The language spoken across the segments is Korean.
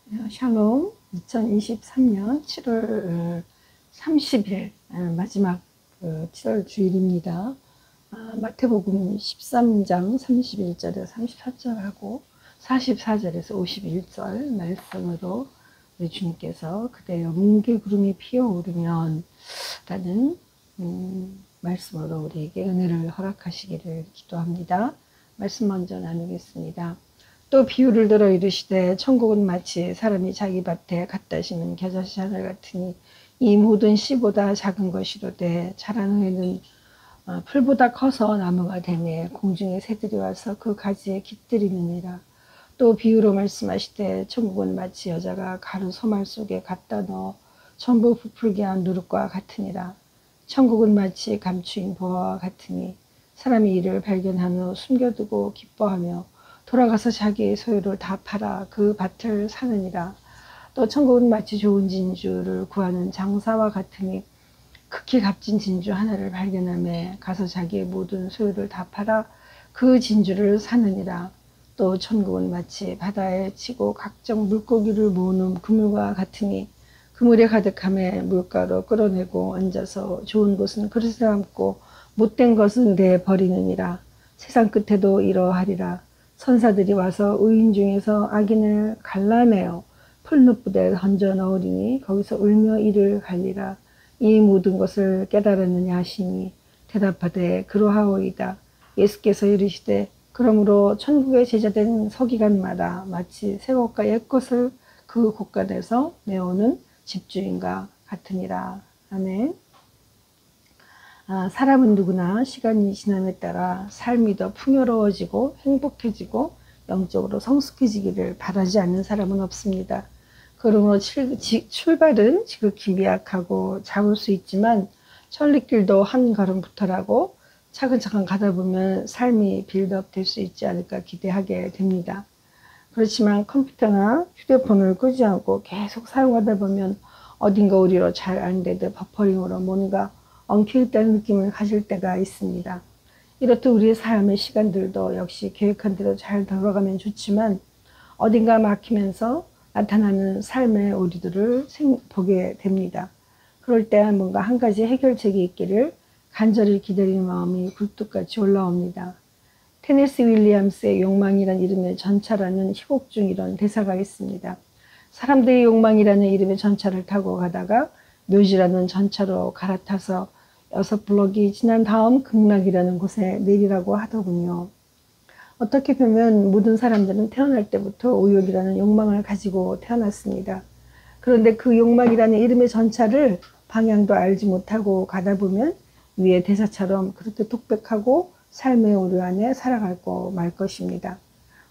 샬롬. 2023년 7월 30일 마지막 7월 주일입니다. 마태복음 13장 31절에서 34절하고 44절에서 51절 말씀으로 우리 주님께서 그대여 뭉게구름이 피어오르면 라는 말씀으로 우리에게 은혜를 허락하시기를 기도합니다. 말씀 먼저 나누겠습니다. 또 비유를 들어 이르시되 천국은 마치 사람이 자기 밭에 갖다 심은 겨자씨 하늘 같으니 이 모든 씨보다 작은 것이로되 자란 후에는 풀보다 커서 나무가 되매 공중의 새들이 와서 그 가지에 깃들이느니라. 또 비유로 말씀하시되 천국은 마치 여자가 가루 소말 속에 갖다 넣어 전부 부풀게 한 누룩과 같으니라. 천국은 마치 감추인 보화와 같으니 사람이 이를 발견한 후 숨겨두고 기뻐하며 돌아가서 자기의 소유를 다 팔아 그 밭을 사느니라. 또 천국은 마치 좋은 진주를 구하는 장사와 같으니 극히 값진 진주 하나를 발견하며 가서 자기의 모든 소유를 다 팔아 그 진주를 사느니라. 또 천국은 마치 바다에 치고 각종 물고기를 모으는 그물과 같으니 그물에 가득함에 물가로 끌어내고 얹어서 좋은 것은 그릇에 담고 못된 것은 내버리느니라. 세상 끝에도 이러하리라. 선사들이 와서 의인 중에서 악인을 갈라내어 풀늪부대에 던져 넣으리니 거기서 울며 이를 갈리라. 이 모든 것을 깨달았느냐 하시니 대답하되 그러하오이다. 예수께서 이르시되 그러므로 천국의 제자된 서기관마다 마치 새 것과 옛 것을 그 곳간에서 내오는 집주인과 같으니라. 아멘. 사람은 누구나 시간이 지남에 따라 삶이 더 풍요로워지고 행복해지고 영적으로 성숙해지기를 바라지 않는 사람은 없습니다. 그러므로 출발은 지극히 미약하고 작을 수 있지만 천리길도 한 걸음부터라고 차근차근 가다 보면 삶이 빌드업 될 수 있지 않을까 기대하게 됩니다. 그렇지만 컴퓨터나 휴대폰을 끄지 않고 계속 사용하다 보면 어딘가 우리로 잘 안 되듯 버퍼링으로 뭔가 엉켜있다는 느낌을 가질 때가 있습니다. 이렇듯 우리의 삶의 시간들도 역시 계획한 대로 잘 돌아가면 좋지만 어딘가 막히면서 나타나는 삶의 오류들을 보게 됩니다. 그럴 때 뭔가 한 가지 해결책이 있기를 간절히 기다리는 마음이 굴뚝같이 올라옵니다. 테네시 윌리엄스의 욕망이란 이름의 전차라는 희곡 중 이런 대사가 있습니다. 사람들이 욕망이라는 이름의 전차를 타고 가다가 묘지라는 전차로 갈아타서 6블럭이 지난 다음 극락이라는 곳에 내리라고 하더군요. 어떻게 보면 모든 사람들은 태어날 때부터 오욕이라는 욕망을 가지고 태어났습니다. 그런데 그 욕망이라는 이름의 전차를 방향도 알지 못하고 가다 보면 위의 대사처럼 그렇게 독백하고 삶의 오류 안에 살아가고 말 것입니다.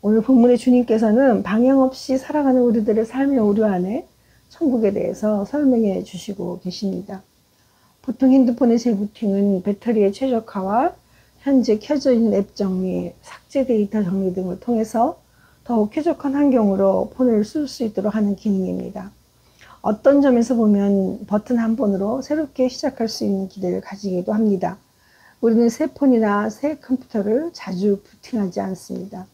오늘 본문의 주님께서는 방향 없이 살아가는 우리들의 삶의 오류 안에 천국에 대해서 설명해 주시고 계십니다. 보통 핸드폰의 재부팅은 배터리의 최적화와 현재 켜져 있는 앱 정리, 삭제 데이터 정리 등을 통해서 더욱 쾌적한 환경으로 폰을 쓸 수 있도록 하는 기능입니다. 어떤 점에서 보면 버튼 한 번으로 새롭게 시작할 수 있는 기대를 가지기도 합니다. 우리는 새 폰이나 새 컴퓨터를 자주 부팅하지 않습니다.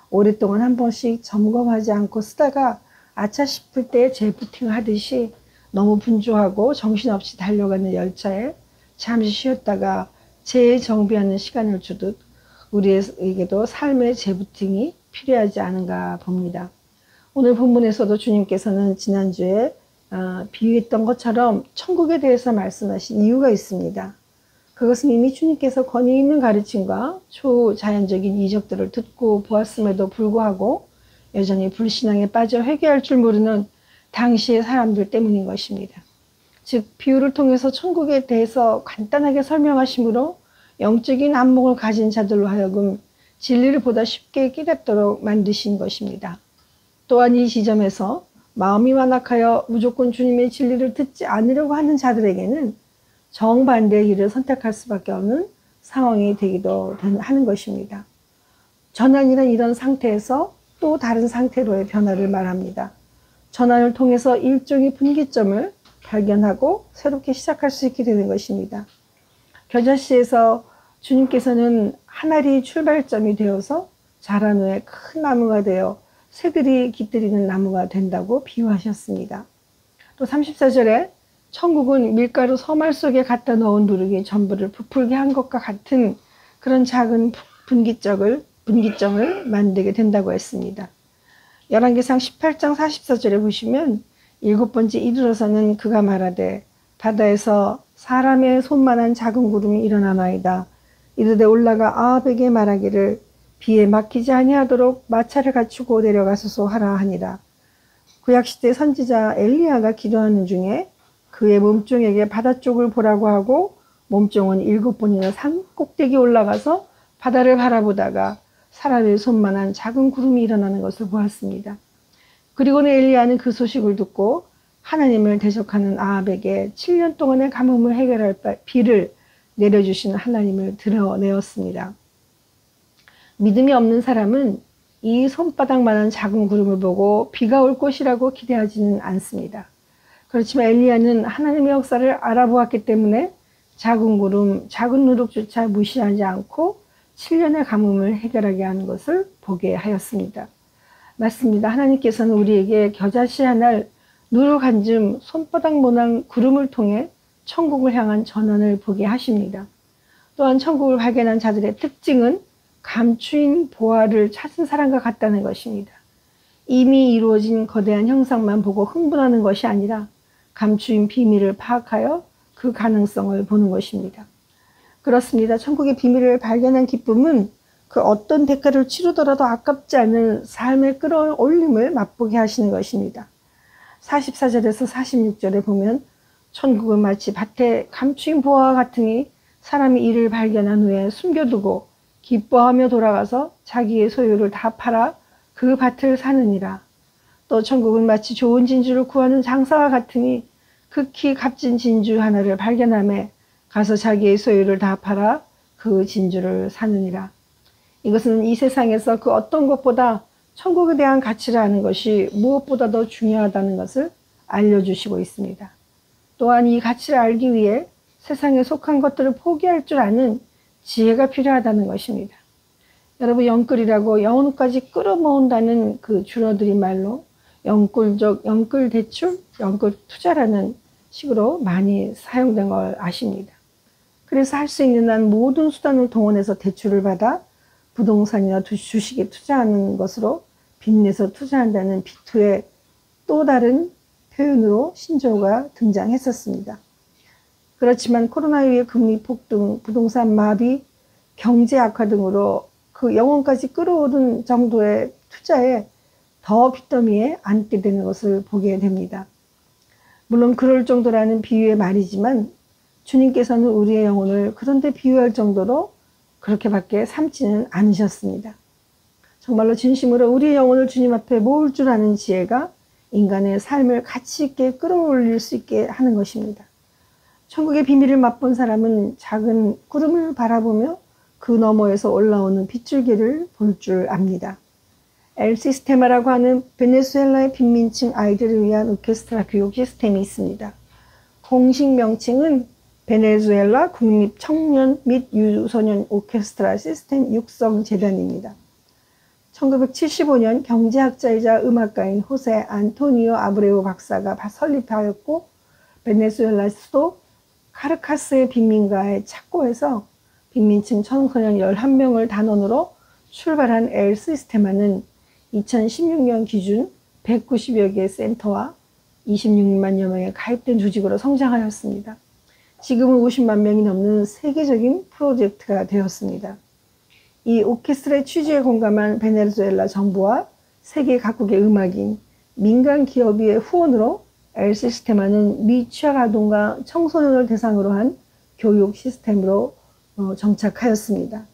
오랫동안 한 번씩 점검하지 않고 쓰다가 아차 싶을 때 재부팅을 하듯이 너무 분주하고 정신없이 달려가는 열차에 잠시 쉬었다가 재정비하는 시간을 주듯 우리에게도 삶의 재부팅이 필요하지 않은가 봅니다. 오늘 본문에서도 주님께서는 지난주에 비유했던 것처럼 천국에 대해서 말씀하신 이유가 있습니다. 그것은 이미 주님께서 권위 있는 가르침과 초자연적인 이적들을 듣고 보았음에도 불구하고 여전히 불신앙에 빠져 회개할 줄 모르는 당시의 사람들 때문인 것입니다. 즉 비유를 통해서 천국에 대해서 간단하게 설명하심으로 영적인 안목을 가진 자들로 하여금 진리를 보다 쉽게 깨닫도록 만드신 것입니다. 또한 이 지점에서 마음이 완악하여 무조건 주님의 진리를 듣지 않으려고 하는 자들에게는 정반대의 길을 선택할 수밖에 없는 상황이 되기도 하는 것입니다. 전환이란 이런 상태에서 또 다른 상태로의 변화를 말합니다. 전환을 통해서 일종의 분기점을 발견하고 새롭게 시작할 수 있게 되는 것입니다. 겨자씨에서 주님께서는 한 알이 출발점이 되어서 자란 후에 큰 나무가 되어 새들이 깃들이는 나무가 된다고 비유하셨습니다. 또 34절에 천국은 밀가루 서말 속에 갖다 넣은 누룩이 전부를 부풀게 한 것과 같은 그런 작은 분기점을 만들게 된다고 했습니다. 열왕기상 18장 44절에 보시면 일곱 번째 이르러서는 그가 말하되 바다에서 사람의 손만한 작은 구름이 일어나나이다. 이르되 올라가 아합에게 말하기를 비에 막히지 아니하도록 마차를 갖추고 내려가소서 하라 하니라. 구약시대 선지자 엘리야가 기도하는 중에 그의 몸종에게 바다 쪽을 보라고 하고 몸종은 7번이나 산 꼭대기 올라가서 바다를 바라보다가 사람의 손만한 작은 구름이 일어나는 것을 보았습니다. 그리고는 엘리야는 그 소식을 듣고 하나님을 대적하는 아합에게 7년 동안의 가뭄을 해결할 비를 내려주신 하나님을 드러내었습니다. 믿음이 없는 사람은 이 손바닥만한 작은 구름을 보고 비가 올 것이라고 기대하지는 않습니다. 그렇지만 엘리야는 하나님의 역사를 알아보았기 때문에 작은 구름, 작은 누룩조차 무시하지 않고 7년의 가뭄을 해결하게 하는 것을 보게 하였습니다. 맞습니다. 하나님께서는 우리에게 겨자씨 날 누룩 한 줌 손바닥만한 구름을 통해 천국을 향한 전환을 보게 하십니다. 또한 천국을 발견한 자들의 특징은 감추인 보화를 찾은 사람과 같다는 것입니다. 이미 이루어진 거대한 형상만 보고 흥분하는 것이 아니라 감추인 비밀을 파악하여 그 가능성을 보는 것입니다. 그렇습니다. 천국의 비밀을 발견한 기쁨은 그 어떤 대가를 치르더라도 아깝지 않은 삶의 끌어올림을 맛보게 하시는 것입니다. 44절에서 46절에 보면 천국은 마치 밭에 감추인 보화와 같으니 사람이 이를 발견한 후에 숨겨두고 기뻐하며 돌아가서 자기의 소유를 다 팔아 그 밭을 사느니라. 또 천국은 마치 좋은 진주를 구하는 장사와 같으니 극히 값진 진주 하나를 발견하며 가서 자기의 소유를 다 팔아 그 진주를 사느니라. 이것은 이 세상에서 그 어떤 것보다 천국에 대한 가치를 아는 것이 무엇보다 더 중요하다는 것을 알려주시고 있습니다. 또한 이 가치를 알기 위해 세상에 속한 것들을 포기할 줄 아는 지혜가 필요하다는 것입니다. 여러분, 영끌이라고 영혼까지 끌어모은다는 그 줄어들인 말로 영끌적 영끌 대출, 영끌 투자라는 식으로 많이 사용된 걸 아십니다. 그래서 할 수 있는 한 모든 수단을 동원해서 대출을 받아 부동산이나 주식에 투자하는 것으로 빚내서 투자한다는 B2의 또 다른 표현으로 신조어가 등장했었습니다. 그렇지만 코로나 이후의 금리 폭등, 부동산 마비, 경제 악화 등으로 그 영혼까지 끌어오른 정도의 투자에 더 빚더미에 앉게 되는 것을 보게 됩니다. 물론 그럴 정도라는 비유의 말이지만 주님께서는 우리의 영혼을 그런데 비유할 정도로 그렇게밖에 삼지는 않으셨습니다. 정말로 진심으로 우리의 영혼을 주님 앞에 모을 줄 아는 지혜가 인간의 삶을 가치 있게 끌어올릴 수 있게 하는 것입니다. 천국의 비밀을 맛본 사람은 작은 구름을 바라보며 그 너머에서 올라오는 빗줄기를 볼 줄 압니다. 엘 시스테마라고 하는 베네수엘라의 빈민층 아이들을 위한 오케스트라 교육 시스템이 있습니다. 공식 명칭은 베네수엘라 국립 청년 및 유소년 오케스트라 시스템 육성 재단입니다. 1975년 경제학자이자 음악가인 호세 안토니오 아브레우 박사가 설립하였고 베네수엘라 수도 카르카스의 빈민가의 착고에서 빈민층 청소년 11명을 단원으로 출발한 엘 시스테마는 2016년 기준 190여 개의 센터와 26만여 명의 가입된 조직으로 성장하였습니다. 지금은 50만 명이 넘는 세계적인 프로젝트가 되었습니다. 이 오케스트라의 취지에 공감한 베네수엘라 정부와 세계 각국의 음악인, 민간 기업의 후원으로 엘 시스테마는 미취학 아동과 청소년을 대상으로 한 교육 시스템으로 정착하였습니다.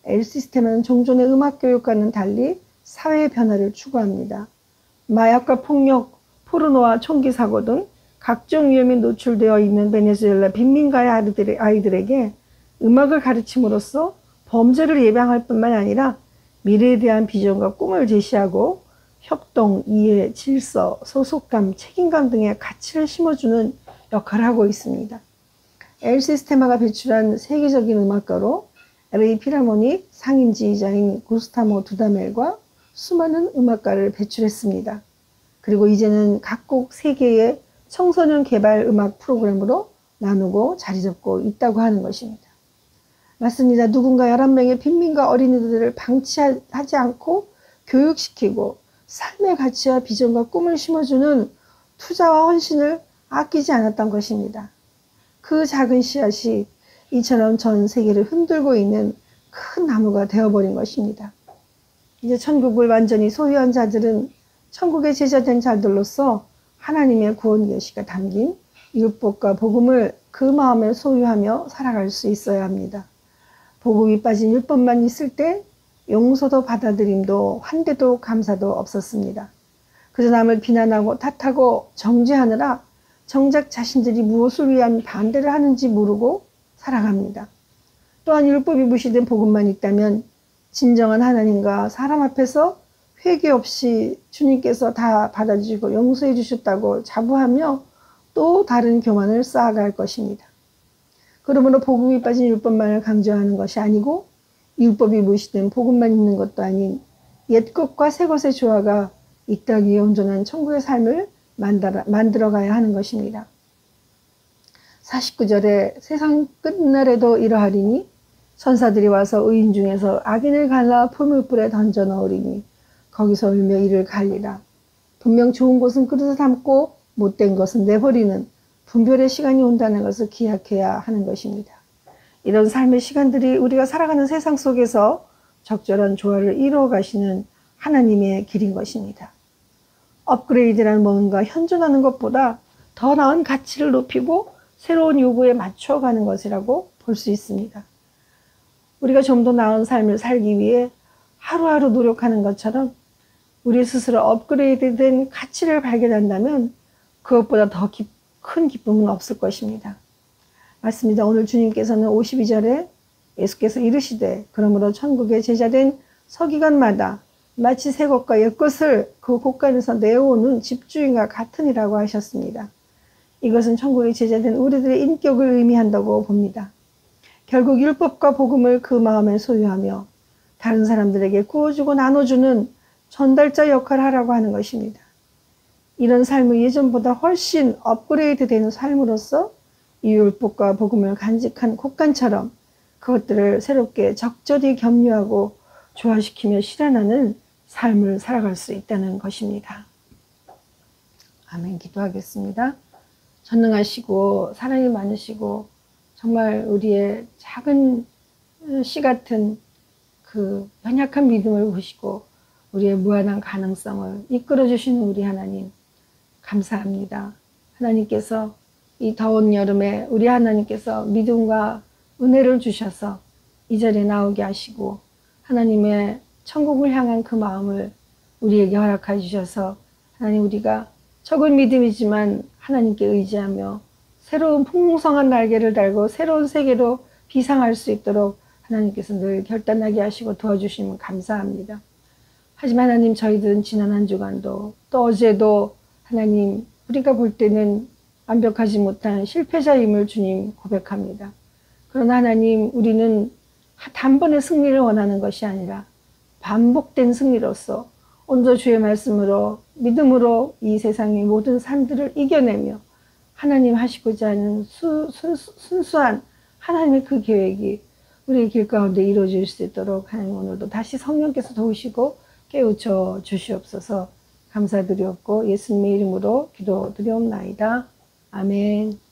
엘 시스테마는 종전의 음악 교육과는 달리 사회의 변화를 추구합니다. 마약과 폭력, 포르노와 총기 사고 등 각종 위험에 노출되어 있는 베네수엘라 빈민가의 아이들에게 음악을 가르침으로써 범죄를 예방할 뿐만 아니라 미래에 대한 비전과 꿈을 제시하고 협동, 이해, 질서, 소속감, 책임감 등의 가치를 심어주는 역할을 하고 있습니다. 엘 시스테마가 배출한 세계적인 음악가로 LA 필하모닉 상임 지휘자인 구스타모 두다멜과 수많은 음악가를 배출했습니다. 그리고 이제는 각국 세계의 청소년 개발 음악 프로그램으로 나누고 자리 잡고 있다고 하는 것입니다. 맞습니다. 누군가 11명의 빈민가 어린이들을 방치하지 않고 교육시키고 삶의 가치와 비전과 꿈을 심어주는 투자와 헌신을 아끼지 않았던 것입니다. 그 작은 씨앗이 이처럼 전 세계를 흔들고 있는 큰 나무가 되어버린 것입니다. 이제 천국을 완전히 소유한 자들은 천국의 제자된 자들로서 하나님의 구원 계시가 담긴 율법과 복음을 그 마음에 소유하며 살아갈 수 있어야 합니다. 복음이 빠진 율법만 있을 때 용서도 받아들임도 환대도 감사도 없었습니다. 그저 남을 비난하고 탓하고 정죄하느라 정작 자신들이 무엇을 위한 반대를 하는지 모르고 살아갑니다. 또한 율법이 무시된 복음만 있다면 진정한 하나님과 사람 앞에서 회개 없이 주님께서 다 받아주시고 용서해 주셨다고 자부하며 또 다른 교만을 쌓아갈 것입니다. 그러므로 복음이 빠진 율법만을 강조하는 것이 아니고 율법이 무시된 복음만 있는 것도 아닌 옛 것과 새 것의 조화가 이 땅 위에 온전한 천국의 삶을 만들어가야 하는 것입니다. 49절에 세상 끝날에도 이러하리니 천사들이 와서 의인 중에서 악인을 갈라 풀물불에 던져 넣으리니 거기서 울며 이를 갈리라. 분명 좋은 것은 그릇에 담고 못된 것은 내버리는 분별의 시간이 온다는 것을 기약해야 하는 것입니다. 이런 삶의 시간들이 우리가 살아가는 세상 속에서 적절한 조화를 이루어 가시는 하나님의 길인 것입니다. 업그레이드라는 뭔가 현존하는 것보다 더 나은 가치를 높이고 새로운 요구에 맞춰가는 것이라고 볼 수 있습니다. 우리가 좀 더 나은 삶을 살기 위해 하루하루 노력하는 것처럼 우리 스스로 업그레이드된 가치를 발견한다면 그것보다 더 큰 기쁨은 없을 것입니다. 맞습니다. 오늘 주님께서는 52절에 예수께서 이르시되 그러므로 천국의 제자된 서기관마다 마치 새 것과 옛 것을 그 곳간에서 내어오는 집주인과 같으니라고 하셨습니다. 이것은 천국의 제자된 우리들의 인격을 의미한다고 봅니다. 결국 율법과 복음을 그 마음에 소유하며 다른 사람들에게 구워주고 나눠주는 전달자 역할을 하라고 하는 것입니다. 이런 삶을 예전보다 훨씬 업그레이드 되는 삶으로서 이 율법과 복음을 간직한 곳간처럼 그것들을 새롭게 적절히 격려하고 조화시키며 실현하는 삶을 살아갈 수 있다는 것입니다. 아멘. 기도하겠습니다. 전능하시고 사랑이 많으시고 정말 우리의 작은 씨 같은 그 연약한 믿음을 보시고 우리의 무한한 가능성을 이끌어 주시는 우리 하나님 감사합니다. 하나님께서 이 더운 여름에 우리 하나님께서 믿음과 은혜를 주셔서 이 자리에 나오게 하시고 하나님의 천국을 향한 그 마음을 우리에게 허락해 주셔서 하나님 우리가 적은 믿음이지만 하나님께 의지하며 새로운 풍성한 날개를 달고 새로운 세계로 비상할 수 있도록 하나님께서 늘 결단하게 하시고 도와주시면 감사합니다. 하지만 하나님 저희들은 지난 한 주간도 또 어제도 하나님 우리가 볼 때는 완벽하지 못한 실패자임을 주님 고백합니다. 그러나 하나님 우리는 단번에 승리를 원하는 것이 아니라 반복된 승리로서 오늘도 주의 말씀으로 믿음으로 이 세상의 모든 산들을 이겨내며 하나님 하시고자 하는 순수한 하나님의 그 계획이 우리의 길 가운데 이루어질 수 있도록 하나님 오늘도 다시 성령께서 도우시고 깨우쳐 주시옵소서. 감사드렸고 예수님의 이름으로 기도드리옵나이다. 아멘.